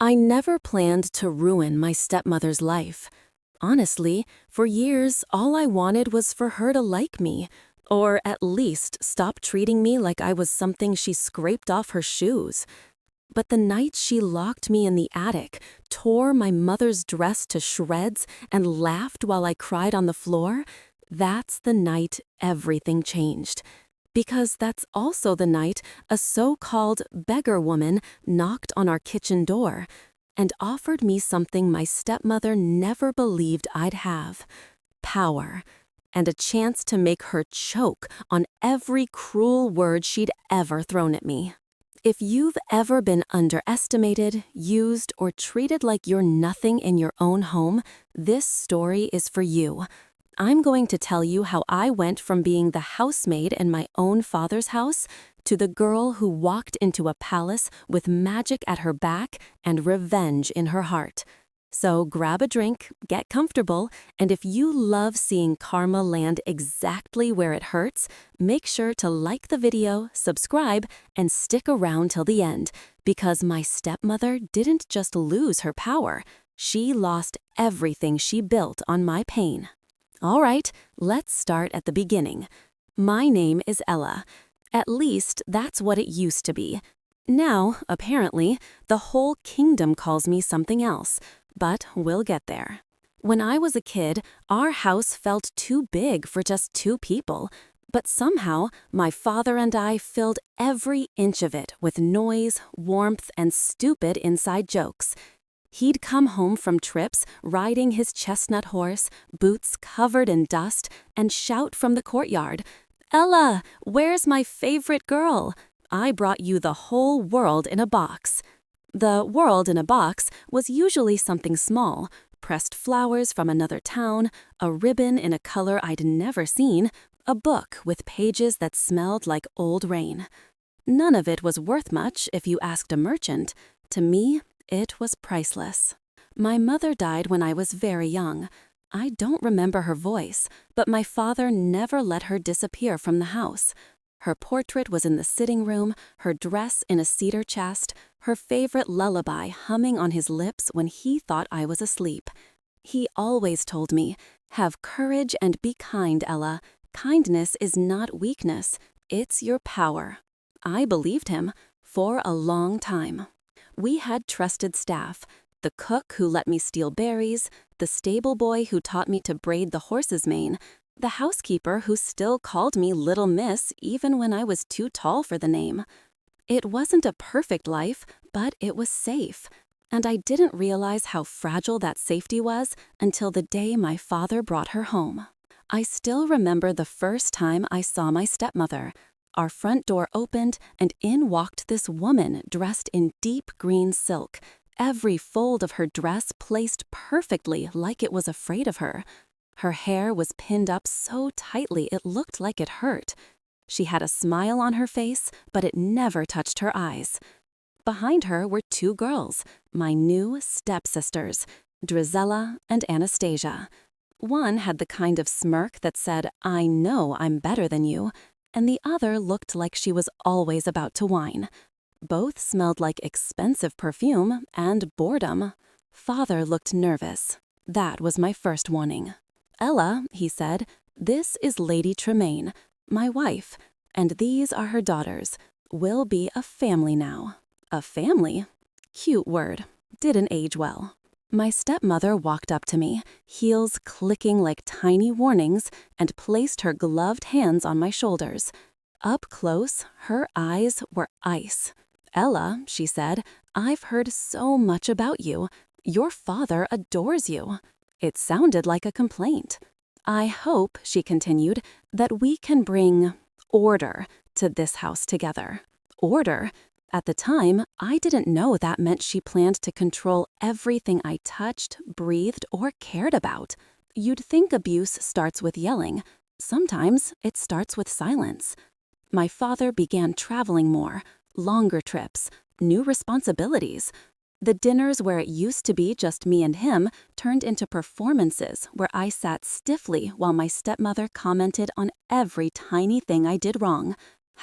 I never planned to ruin my stepmother's life. Honestly, for years, all I wanted was for her to like me, or at least stop treating me like I was something she scraped off her shoes. But the night she locked me in the attic, tore my mother's dress to shreds, and laughed while I cried on the floor, that's the night everything changed. Because that's also the night a so-called beggar woman knocked on our kitchen door and offered me something my stepmother never believed I'd have: power, and a chance to make her choke on every cruel word she'd ever thrown at me. If you've ever been underestimated, used, or treated like you're nothing in your own home, this story is for you. I'm going to tell you how I went from being the housemaid in my own father's house to the girl who walked into a palace with magic at her back and revenge in her heart. So grab a drink, get comfortable, and if you love seeing karma land exactly where it hurts, make sure to like the video, subscribe, and stick around till the end, because my stepmother didn't just lose her power, she lost everything she built on my pain. All right, let's start at the beginning. My name is Ella. At least that's what it used to be. Now, apparently, the whole kingdom calls me something else, but we'll get there. When I was a kid, our house felt too big for just two people, but somehow my father and I filled every inch of it with noise, warmth, and stupid inside jokes. He'd come home from trips riding his chestnut horse, boots covered in dust, and shout from the courtyard, "Ella, where's my favorite girl? I brought you the whole world in a box." The world in a box was usually something small: pressed flowers from another town, a ribbon in a color I'd never seen, a book with pages that smelled like old rain. None of it was worth much if you asked a merchant. To me, it was priceless. My mother died when I was very young. I don't remember her voice, but my father never let her disappear from the house. Her portrait was in the sitting room, her dress in a cedar chest, her favorite lullaby humming on his lips when he thought I was asleep. He always told me, "Have courage and be kind, Ella. Kindness is not weakness, it's your power." I believed him for a long time. We had trusted staff: the cook who let me steal berries, the stable boy who taught me to braid the horse's mane, the housekeeper who still called me Little Miss even when I was too tall for the name. It wasn't a perfect life, but it was safe. And I didn't realize how fragile that safety was until the day my father brought her home. I still remember the first time I saw my stepmother. Our front door opened, and in walked this woman dressed in deep green silk, every fold of her dress placed perfectly like it was afraid of her. Her hair was pinned up so tightly it looked like it hurt. She had a smile on her face, but it never touched her eyes. Behind her were two girls, my new stepsisters, Drizella and Anastasia. One had the kind of smirk that said, "I know I'm better than you," and the other looked like she was always about to whine. Both smelled like expensive perfume and boredom. Father looked nervous. That was my first warning. "Ella," he said, "this is Lady Tremaine, my wife, and these are her daughters. We'll be a family now." A family? Cute word. Didn't age well. My stepmother walked up to me, heels clicking like tiny warnings, and placed her gloved hands on my shoulders. Up close, her eyes were ice. "Ella," she said, "I've heard so much about you. Your father adores you." It sounded like a complaint. "I hope," she continued, "that we can bring order to this house together." Order? At the time, I didn't know that meant she planned to control everything I touched, breathed, or cared about. You'd think abuse starts with yelling. Sometimes it starts with silence. My father began traveling more, longer trips, new responsibilities. The dinners where it used to be just me and him turned into performances where I sat stiffly while my stepmother commented on every tiny thing I did wrong: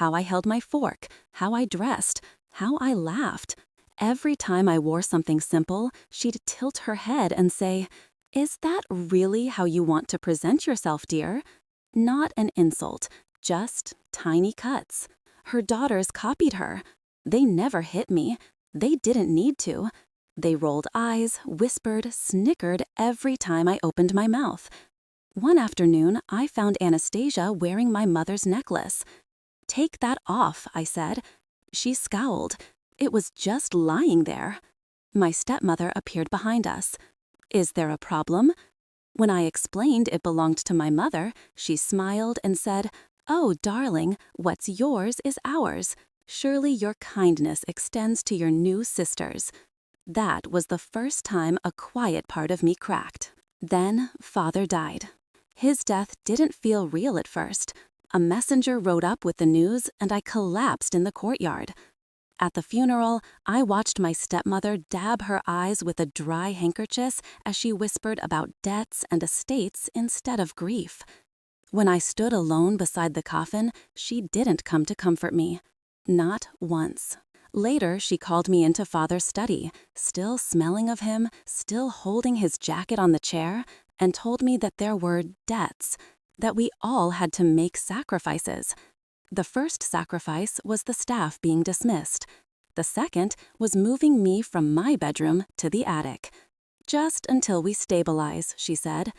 how I held my fork, how I dressed, how I laughed. Every time I wore something simple, she'd tilt her head and say, "Is that really how you want to present yourself, dear?" Not an insult, just tiny cuts. Her daughters copied her. They never hit me. They didn't need to. They rolled eyes, whispered, snickered every time I opened my mouth. One afternoon, I found Anastasia wearing my mother's necklace. "Take that off," I said. She scowled. It was just lying there. My stepmother appeared behind us. "Is there a problem?" When I explained it belonged to my mother, she smiled and said, "Oh, darling, what's yours is ours. Surely your kindness extends to your new sisters." That was the first time a quiet part of me cracked. Then Father died. His death didn't feel real at first. A messenger rode up with the news, and I collapsed in the courtyard. At the funeral, I watched my stepmother dab her eyes with a dry handkerchief as she whispered about debts and estates instead of grief. When I stood alone beside the coffin, she didn't come to comfort me. Not once. Later, she called me into Father's study, still smelling of him, still holding his jacket on the chair, and told me that there were debts, that we all had to make sacrifices. The first sacrifice was the staff being dismissed. The second was moving me from my bedroom to the attic. "Just until we stabilize," she said.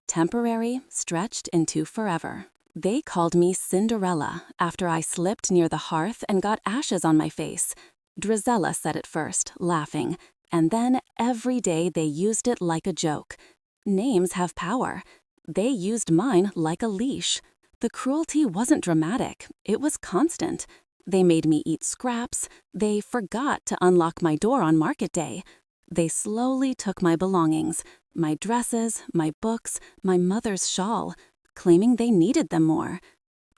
Temporary, stretched into forever. They called me Cinderella after I slipped near the hearth and got ashes on my face. Drizella said it first, laughing, and then every day they used it like a joke. Names have power. They used mine like a leash. The cruelty wasn't dramatic, it was constant. They made me eat scraps. They forgot to unlock my door on market day. They slowly took my belongings, my dresses, my books, my mother's shawl, claiming they needed them more.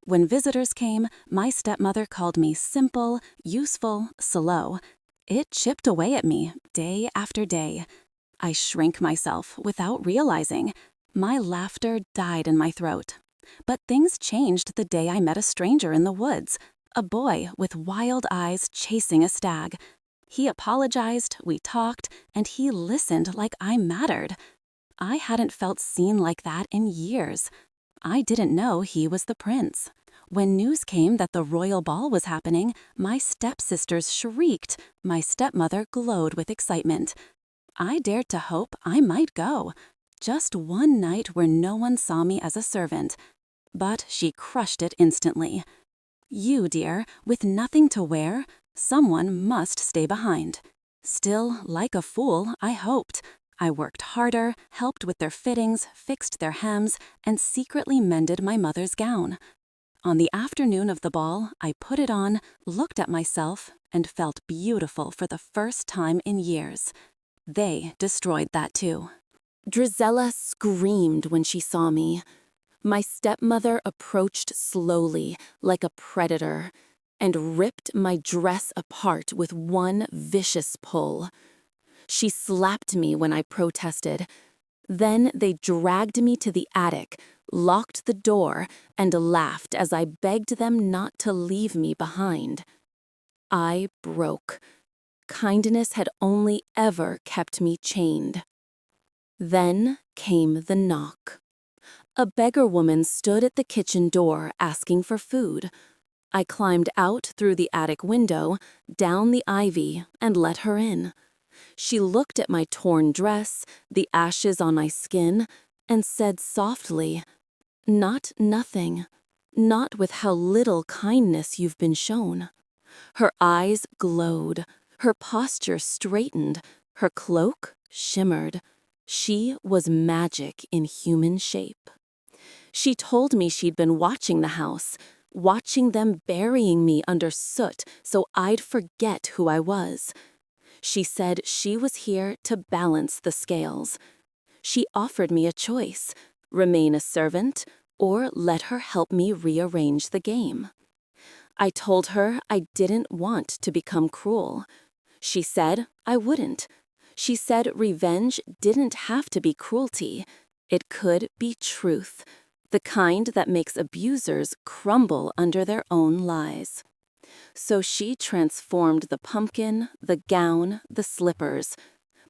When visitors came, my stepmother called me simple, useful, slow. It chipped away at me, day after day. I shrank myself without realizing. My laughter died in my throat. But things changed the day I met a stranger in the woods, a boy with wild eyes chasing a stag. He apologized, we talked, and he listened like I mattered. I hadn't felt seen like that in years. I didn't know he was the prince. When news came that the royal ball was happening, my stepsisters shrieked. My stepmother glowed with excitement. I dared to hope I might go. Just one night where no one saw me as a servant. But she crushed it instantly. "You, dear, with nothing to wear, someone must stay behind." Still, like a fool, I hoped. I worked harder, helped with their fittings, fixed their hems, and secretly mended my mother's gown. On the afternoon of the ball, I put it on, looked at myself, and felt beautiful for the first time in years. They destroyed that too. Drizella screamed when she saw me. My stepmother approached slowly, like a predator, and ripped my dress apart with one vicious pull. She slapped me when I protested. Then they dragged me to the attic, locked the door, and laughed as I begged them not to leave me behind. I broke. Kindness had only ever kept me chained. Then came the knock. A beggar woman stood at the kitchen door asking for food. I climbed out through the attic window, down the ivy, and let her in. She looked at my torn dress, the ashes on my skin, and said softly, "Not nothing. Not with how little kindness you've been shown." Her eyes glowed, her posture straightened, her cloak shimmered. She was magic in human shape. She told me she'd been watching the house, watching them burying me under soot so I'd forget who I was. She said she was here to balance the scales. She offered me a choice: remain a servant or let her help me rearrange the game. I told her I didn't want to become cruel. She said I wouldn't. She said revenge didn't have to be cruelty. It could be truth, the kind that makes abusers crumble under their own lies. So she transformed the pumpkin, the gown, the slippers.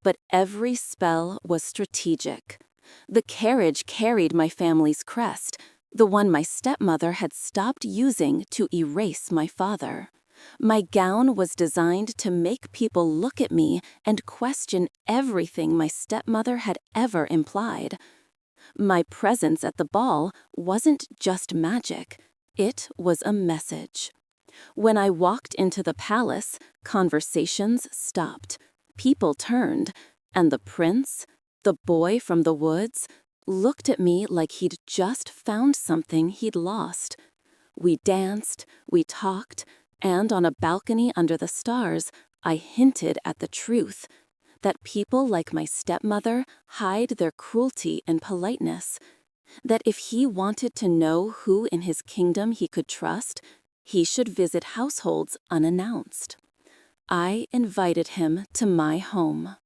But every spell was strategic. The carriage carried my family's crest, the one my stepmother had stopped using to erase my father. My gown was designed to make people look at me and question everything my stepmother had ever implied. My presence at the ball wasn't just magic, it was a message. When I walked into the palace, conversations stopped. People turned, and the prince, the boy from the woods, looked at me like he'd just found something he'd lost. We danced, we talked, and on a balcony under the stars, I hinted at the truth, that people like my stepmother hide their cruelty in politeness, that if he wanted to know who in his kingdom he could trust, he should visit households unannounced. I invited him to my home.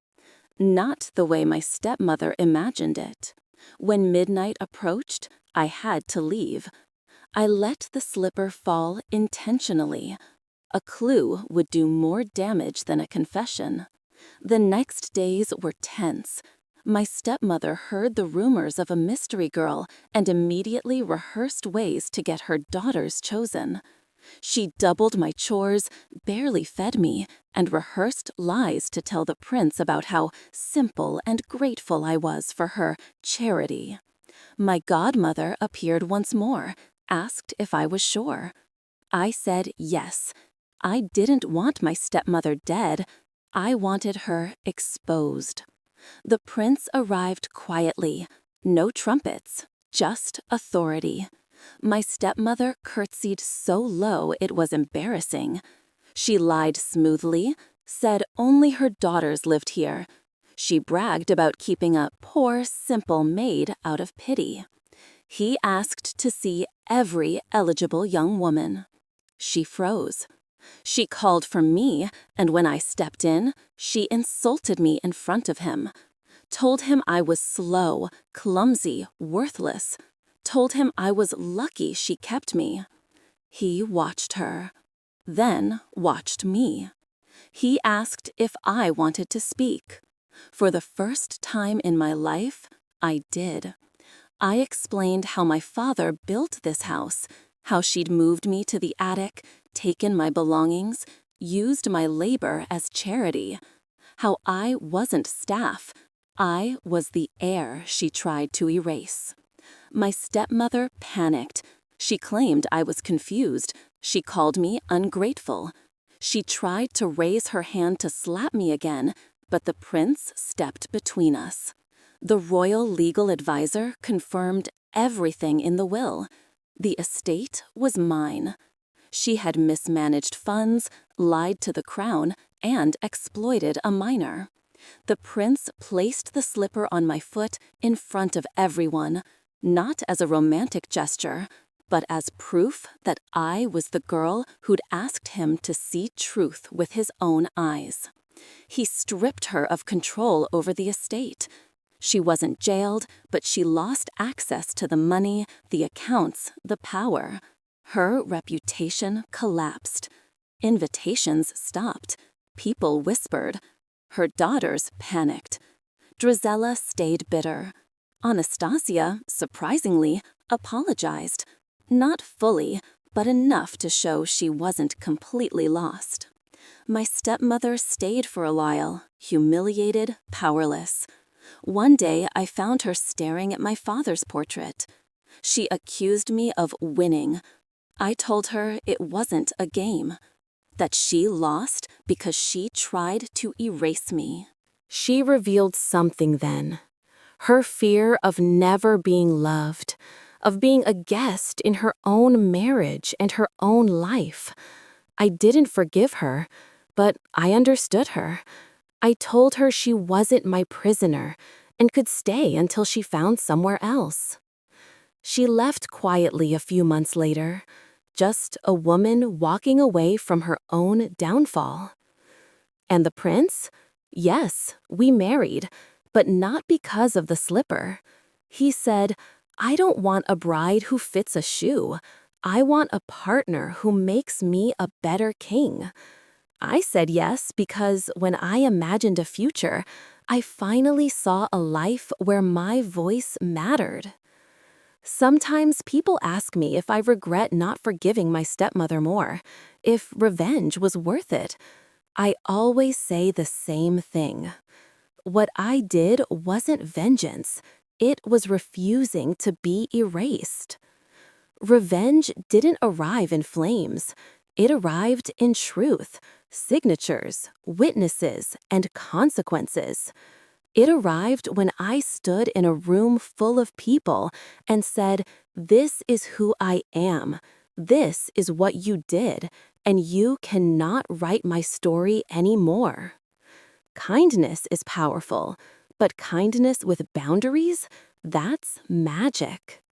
Not the way my stepmother imagined it. When midnight approached, I had to leave. I let the slipper fall intentionally. A clue would do more damage than a confession. The next days were tense. My stepmother heard the rumors of a mystery girl and immediately rehearsed ways to get her daughters chosen. She doubled my chores, barely fed me, and rehearsed lies to tell the prince about how simple and grateful I was for her charity. My godmother appeared once more, asked if I was sure. I said yes. I didn't want my stepmother dead. I wanted her exposed. The prince arrived quietly. No trumpets, just authority. My stepmother curtsied so low it was embarrassing. She lied smoothly, said only her daughters lived here. She bragged about keeping a poor, simple maid out of pity. He asked to see every eligible young woman. She froze. She called for me, and when I stepped in, she insulted me in front of him. Told him I was slow, clumsy, worthless. Told him I was lucky she kept me. He watched her, then watched me. He asked if I wanted to speak. For the first time in my life, I did. I explained how my father built this house, how she'd moved me to the attic, taken my belongings, used my labor as charity, how I wasn't staff, I was the heir she tried to erase. My stepmother panicked. She claimed I was confused. She called me ungrateful. She tried to raise her hand to slap me again, but the prince stepped between us. The royal legal advisor confirmed everything in the will. The estate was mine. She had mismanaged funds, lied to the crown, and exploited a minor. The prince placed the slipper on my foot in front of everyone, not as a romantic gesture, but as proof that I was the girl who'd asked him to see truth with his own eyes. He stripped her of control over the estate. She wasn't jailed, but she lost access to the money, the accounts, the power. Her reputation collapsed. Invitations stopped. People whispered. Her daughters panicked. Drizella stayed bitter. Anastasia, surprisingly, apologized. Not fully, but enough to show she wasn't completely lost. My stepmother stayed for a while, humiliated, powerless. One day I found her staring at my father's portrait. She accused me of winning. I told her it wasn't a game, that she lost because she tried to erase me. She revealed something then. Her fear of never being loved, of being a guest in her own marriage and her own life. I didn't forgive her, but I understood her. I told her she wasn't my prisoner and could stay until she found somewhere else. She left quietly a few months later, just a woman walking away from her own downfall. And the prince? Yes, we married, but not because of the slipper. He said, "I don't want a bride who fits a shoe. I want a partner who makes me a better king. I said yes because when I imagined a future, I finally saw a life where my voice mattered. Sometimes people ask me if I regret not forgiving my stepmother more, if revenge was worth it. I always say the same thing. What I did wasn't vengeance, it was refusing to be erased. Revenge didn't arrive in flames. It arrived in truth, signatures, witnesses, and consequences. It arrived when I stood in a room full of people and said, "This is who I am. This is what you did, and you cannot write my story anymore." Kindness is powerful, but kindness with boundaries, that's magic.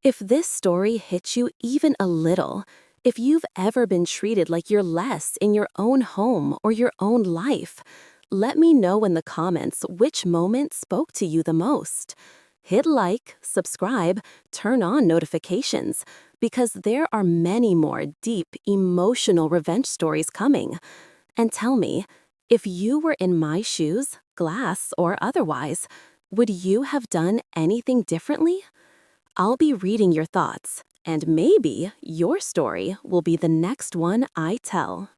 If this story hits you even a little, if you've ever been treated like you're less in your own home or your own life, let me know in the comments which moment spoke to you the most. Hit like, subscribe, turn on notifications, because there are many more deep, emotional revenge stories coming. And tell me, if you were in my shoes, glass or otherwise, would you have done anything differently? I'll be reading your thoughts, and maybe your story will be the next one I tell.